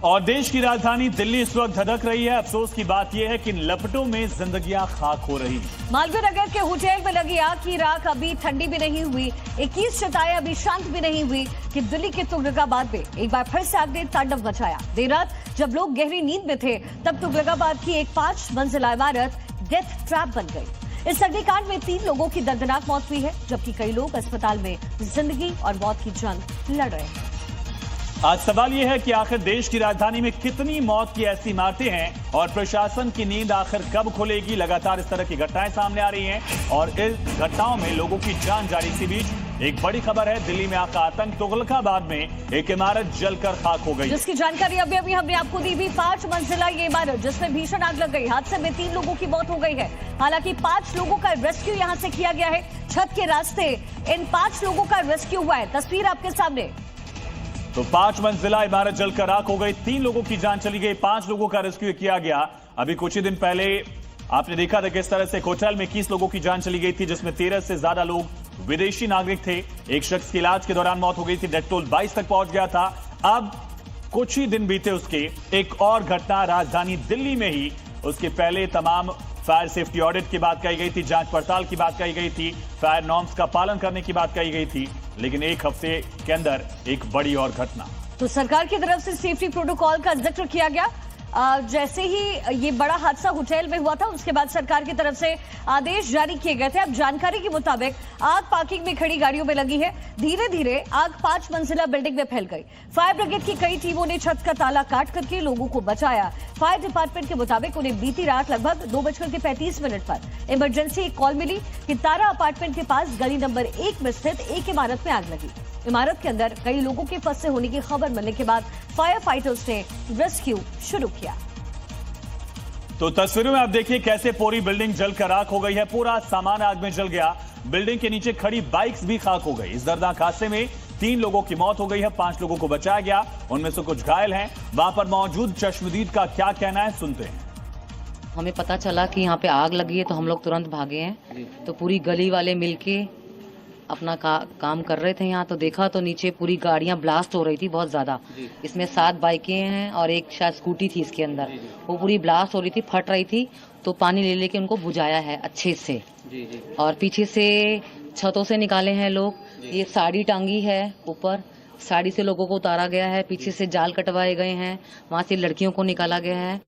और देश की राजधानी दिल्ली इस वक्त धधक रही है। अफसोस की बात यह है कि इन लपटों में जिंदगियां खाक हो रही हैं। मालवीय नगर के होटल में लगी आग की राख अभी ठंडी भी नहीं हुई, 21 चिताएं अभी शांत भी नहीं हुई कि दिल्ली के तुगलकाबाद में एक बार फिर से आग ने तांडव मचाया। देर रात जब लोग गहरी नींद में थे तब तुगलकाबाद की एक 5 मंजिला इमारत डेथ ट्रैप बन गई। इस अग्निकांड में 3 लोगों की दर्दनाक मौत हुई है, जबकि कई लोग अस्पताल में जिंदगी और मौत की जंग लड़ रहे हैं। आज सवाल यह है कि आखिर देश की राजधानी में कितनी मौत की ऐसी इमारतें हैं और प्रशासन की नींद आखिर कब खुलेगी। लगातार इस तरह की घटनाएं सामने आ रही हैं और इस घटनाओं में लोगों की जान जा रही। इसी बीच एक बड़ी खबर है, दिल्ली में आग का आतंक। तुगलकाबाद में एक इमारत जलकर खाक हो गई, जिसकी जानकारी अभी हमने आपको दी भी। 5 मंजिला ये इमारत जिसमें भीषण आग लग गई। हादसे में 3 लोगों की मौत हो गई है। हालांकि 5 लोगों का रेस्क्यू यहां से किया गया है। छत के रास्ते इन 5 लोगों का रेस्क्यू हुआ है। तस्वीर आपके सामने। तो 5 मंजिला इमारत जलकर राख हो गई, 3 लोगों की जान चली गई, 5 लोगों का रेस्क्यू किया गया। अभी कुछ ही दिन पहले आपने देखा था किस तरह से एक होटल में 21 लोगों की जान चली गई थी, जिसमें 13 से ज्यादा लोग विदेशी नागरिक थे। एक शख्स की इलाज के दौरान मौत हो गई थी, डेथ टोल 22 तक पहुंच गया था। अब कुछ ही दिन बीते उसके एक और घटना राजधानी दिल्ली में ही। उसके पहले तमाम फायर सेफ्टी ऑडिट की बात कही गई थी, जांच पड़ताल की बात कही गई थी, फायर नॉर्म्स का पालन करने की बात कही गई थी, लेकिन एक हफ्ते के अंदर एक बड़ी और घटना। तो सरकार की तरफ से सेफ्टी प्रोटोकॉल का जिक्र किया गया। जैसे ही ये बड़ा हादसा होटल में हुआ था, उसके बाद सरकार की तरफ से आदेश जारी किए गए थे। अब जानकारी के मुताबिक आग पार्किंग में खड़ी गाड़ियों में लगी है। धीरे धीरे आग 5 मंजिला बिल्डिंग में फैल गई। फायर ब्रिगेड की कई टीमों ने छत का ताला काट करके लोगों को बचाया। फायर डिपार्टमेंट के मुताबिक उन्हें बीती रात लगभग 2:35 पर इमरजेंसी एक कॉल मिली कि तारा अपार्टमेंट के पास गली नंबर 1 में स्थित एक इमारत में आग लगी। इमारत के अंदर कई लोगों के फंसे होने की खबर मिलने के बाद फायर फाइटर्स ने रेस्क्यू शुरू किया। तो तस्वीरों में आप देखिए कैसे पूरी बिल्डिंग जलकर राख हो गई है। पूरा सामान आग में जल गया। बिल्डिंग के नीचे खड़ी बाइक्स भी खाक हो गई। इस दर्दनाक हादसे में 3 लोगों की मौत हो गई है, 5 लोगों को बचाया गया, उनमें से कुछ घायल हैं। वहां पर मौजूद चश्मदीद का क्या कहना है, सुनते हैं। हमें पता चला कि यहाँ पे आग लगी है तो हम लोग तुरंत भागे हैं। तो पूरी गली वाले मिलके अपना काम कर रहे थे। यहाँ तो देखा तो नीचे पूरी गाड़ियाँ ब्लास्ट हो रही थी बहुत ज्यादा। इसमें 7 बाइकें हैं और एक शायद स्कूटी थी इसके अंदर। वो पूरी ब्लास्ट हो रही थी, फट रही थी। तो पानी ले लेके उनको बुझाया है अच्छे से। और पीछे से छतों से निकाले हैं लोग। ये साड़ी टांगी है ऊपर, साड़ी से लोगों को उतारा गया है। पीछे से जाल कटवाए गए हैं, वहाँ से लड़कियों को निकाला गया है।